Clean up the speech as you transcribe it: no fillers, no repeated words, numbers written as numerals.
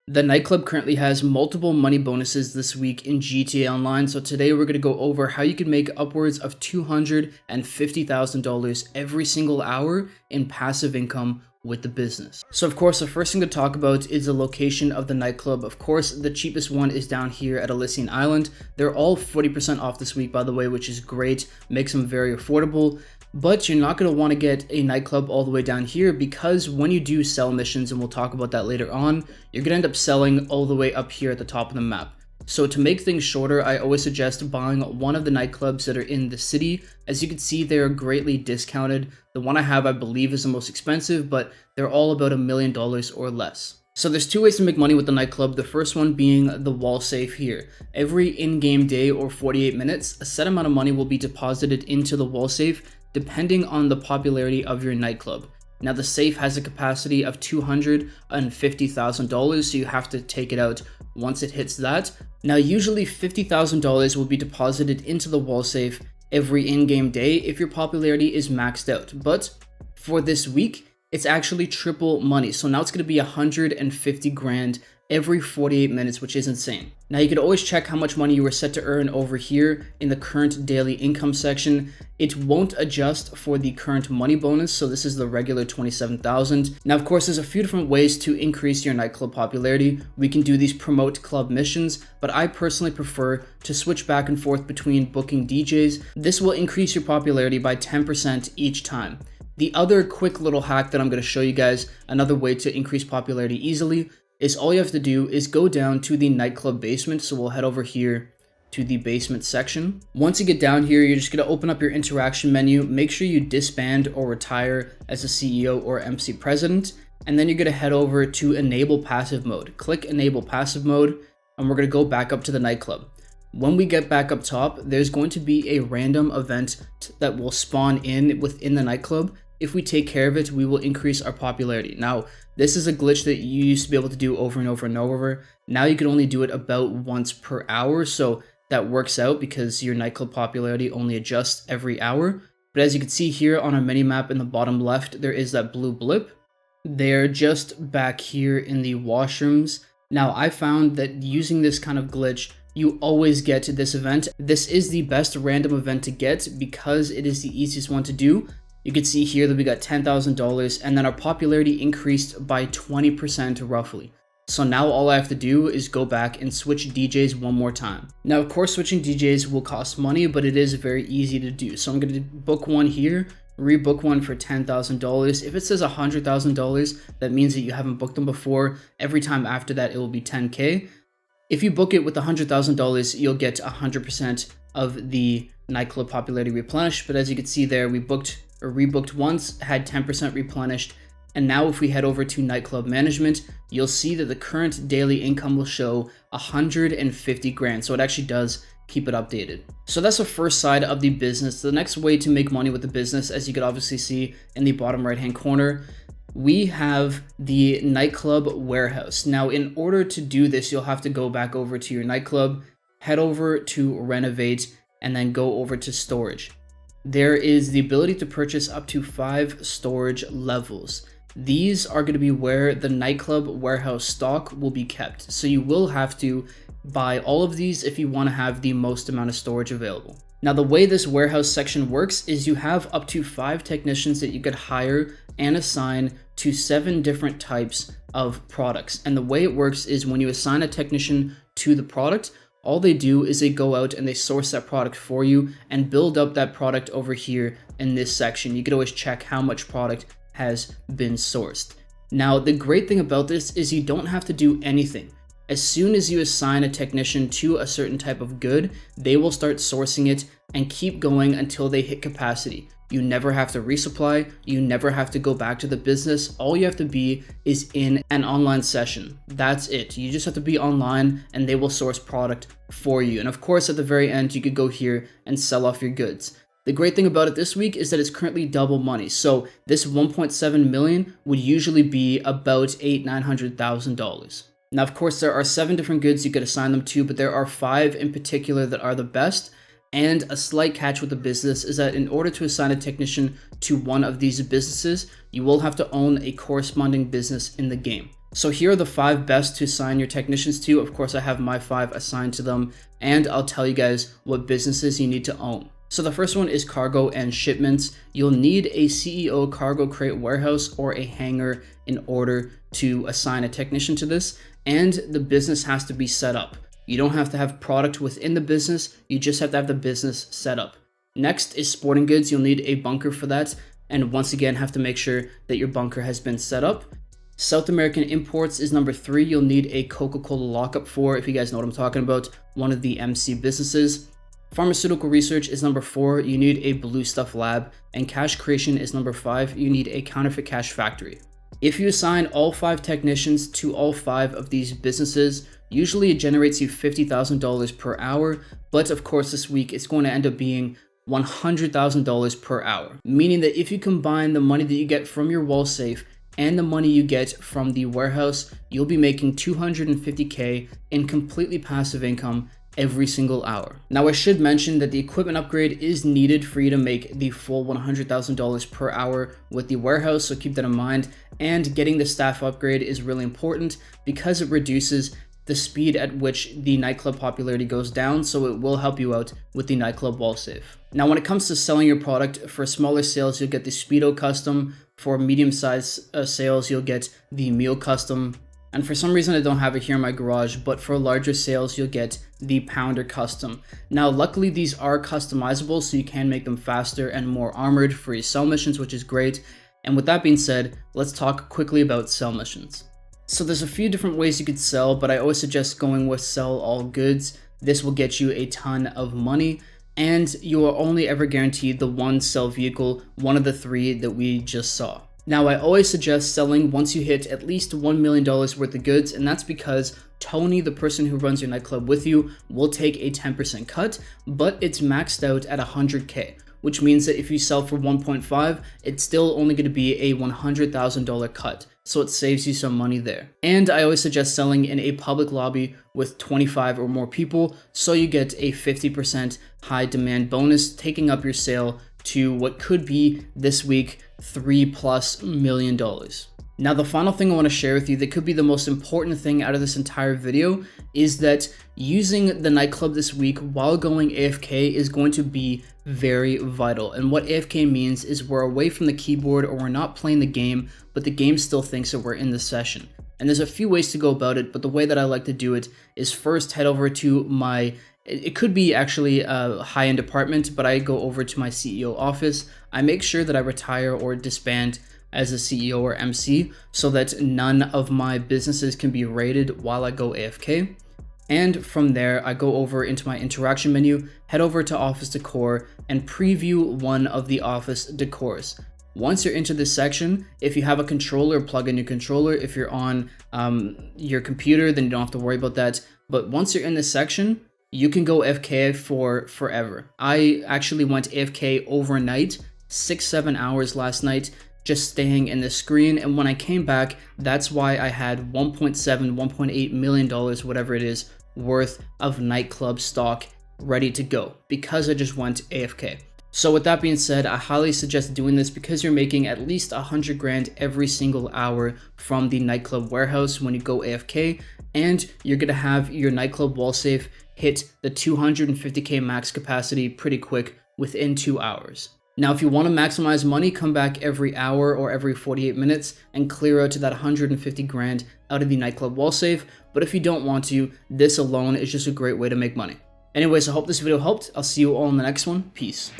The nightclub currently has multiple money bonuses this week in GTA Online, so today we're going to go over how you can make upwards of $250,000 every single hour in passive income with the business. So of course, the first thing to talk about is the location of the nightclub. Of course, the cheapest one is down here at Elysian Island. They're all 40% off this week, by the way, which is great, makes them very affordable. But you're not going to want to get a nightclub all the way down here because when you do sell missions, and we'll talk about that later on, you're going to end up selling all the way up here at the top of the map. So to make things shorter, I always suggest buying one of the nightclubs that are in the city. As you can see, they are greatly discounted. The one I have, I believe, is the most expensive, but they're all about $1 million or less. So there's two ways to make money with the nightclub, the first one being the wall safe here. Every in-game day or 48 minutes, a set amount of money will be deposited into the wall safe depending on the popularity of your nightclub. Now the safe has a capacity of $250,000, so you have to take it out once it hits that. Now usually $50,000 will be deposited into the wall safe every in-game day if your popularity is maxed out. But for this week, it's actually triple money. So now it's going to be 150 grand every 48 minutes, which is insane. Now you could always check how much money you were set to earn over here in the current daily income section. It won't adjust for the current money bonus, so this is the regular 27,000. Now of course, there's a few different ways to increase your nightclub popularity. We can do these promote club missions, but I personally prefer to switch back and forth between booking DJs. This will increase your popularity by 10% each time. The other quick little hack that I'm going to show you guys, another way to increase popularity easily, is all you have to do is go down to the nightclub basement. So we'll head over here to the basement section. Once you get down here, you're just going to open up your interaction menu. Make sure you disband or retire as a CEO or MC president. And then you're going to head over to enable passive mode. Click enable passive mode, and we're going to go back up to the nightclub. When we get back up top, there's going to be a random event that will spawn in within the nightclub. If we take care of it, we will increase our popularity. Now, this is a glitch that you used to be able to do over and over and over. Now you can only do it about once per hour, so that works out because your nightclub popularity only adjusts every hour. But as you can see here on our mini map in the bottom left, there is that blue blip. They're just back here in the washrooms. Now, I found that using this kind of glitch, you always get to this event. This is the best random event to get because it is the easiest one to do. You can see here that we got $10,000 and then our popularity increased by 20% roughly. So now all I have to do is go back and switch DJs one more time. Now, of course, switching DJs will cost money, but it is very easy to do. So I'm going to book one here, rebook one for $10,000. If it says $100,000, that means that you haven't booked them before. Every time after that, it will be 10K. If you book it with $100,000, you'll get 100% of the nightclub popularity replenished. But as you can see there, we rebooked once, had 10% replenished. And now if we head over to nightclub management, you'll see that the current daily income will show 150 grand. So it actually does keep it updated. So that's the first side of the business. The next way to make money with the business, as you could obviously see in the bottom right hand corner, we have the nightclub warehouse. Now, in order to do this, you'll have to go back over to your nightclub, head over to renovate, and then go over to storage. There is the ability to purchase up to 5 storage levels. These are going to be where the nightclub warehouse stock will be kept. So you will have to buy all of these if you want to have the most amount of storage available. Now, the way this warehouse section works is you have up to 5 technicians that you could hire and assign to 7 different types of products. And the way it works is when you assign a technician to the product, all they do is they go out and they source that product for you and build up that product over here in this section. You could always check how much product has been sourced. Now, the great thing about this is you don't have to do anything. As soon as you assign a technician to a certain type of good, they will start sourcing it and keep going until they hit capacity. You never have to resupply. You never have to go back to the business. All you have to be is in an online session. That's it. You just have to be online and they will source product for you. And of course, at the very end, you could go here and sell off your goods. The great thing about it this week is that it's currently double money. So this 1.7 million would usually be about $900,000. Now, of course, there are 7 different goods you could assign them to, but there are 5 in particular that are the best. And a slight catch with the business is that in order to assign a technician to one of these businesses, you will have to own a corresponding business in the game. So here are the 5 best to assign your technicians to. Of course, I have my 5 assigned to them, and I'll tell you guys what businesses you need to own. So the first one is cargo and shipments. You'll need a CEO cargo crate warehouse or a hangar in order to assign a technician to this, and the business has to be set up. You don't have to have product within the business, you just have to have the business set up. Next is sporting goods. You'll need a bunker for that, and once again have to make sure that your bunker has been set up. South American imports is number 3. You'll need a Coca-Cola lockup for, if you guys know what I'm talking about, one of the MC businesses. Pharmaceutical research is number 4. You need a blue stuff lab, and cash creation is number 5. You need a counterfeit cash factory. If you assign all 5 technicians to all 5 of these businesses, usually it generates you $50,000 per hour, but of course this week it's going to end up being $100,000 per hour, meaning that if you combine the money that you get from your wall safe and the money you get from the warehouse, you'll be making $250K in completely passive income every single hour. Now I should mention that the equipment upgrade is needed for you to make the full $100,000 per hour with the warehouse, so keep that in mind. And getting the staff upgrade is really important because it reduces the speed at which the nightclub popularity goes down, so it will help you out with the nightclub wall safe. Now when it comes to selling your product, for smaller sales you'll get the Speedo custom, for medium-sized sales you'll get the meal custom, and for some reason I don't have it here in my garage, but for larger sales you'll get the pounder custom. Now luckily these are customizable, so you can make them faster and more armored for your sell missions, which is great. And with that being said, let's talk quickly about sell missions. So there's a few different ways you could sell, but I always suggest going with sell all goods. This will get you a ton of money, and you are only ever guaranteed the one sell vehicle, one of the 3 that we just saw. Now I always suggest selling once you hit at least $1 million worth of goods, and that's because Tony, the person who runs your nightclub with you, will take a 10% cut, but it's maxed out at 100K. Which means that if you sell for 1.5, it's still only going to be a $100,000 cut, so it saves you some money there. And I always suggest selling in a public lobby with 25 or more people, so you get a 50% high demand bonus, taking up your sale to what could be this week $3+ million. Now the final thing I want to share with you that could be the most important thing out of this entire video is that using the nightclub this week while going AFK is going to be very vital. And what AFK means is we're away from the keyboard, or we're not playing the game, but the game still thinks that we're in the session. And there's a few ways to go about it, but the way that I like to do it is first head over to my, it could be actually a high-end apartment, but I go over to my CEO office. I make sure that I retire or disband as a CEO or MC so that none of my businesses can be raided while I go AFK. And from there, I go over into my interaction menu, head over to office decor, and preview one of the office decors. Once you're into this section, if you have a controller, plug in your controller. If you're on your computer, then you don't have to worry about that. But once you're in this section, you can go AFK for forever. I actually went AFK overnight, 6-7 hours last night, just staying in the screen, and when I came back, that's why I had $1.8 million, whatever it is, worth of nightclub stock ready to go, because I just went AFK. So with that being said, I highly suggest doing this because you're making at least 100 grand every single hour from the nightclub warehouse when you go AFK, and you're gonna have your nightclub wall safe hit the 250K max capacity pretty quick within 2 hours. Now, if you want to maximize money, come back every hour or every 48 minutes and clear out to that 150 grand out of the nightclub wall safe. But if you don't want to, this alone is just a great way to make money. Anyways, I hope this video helped. I'll see you all in the next one. Peace.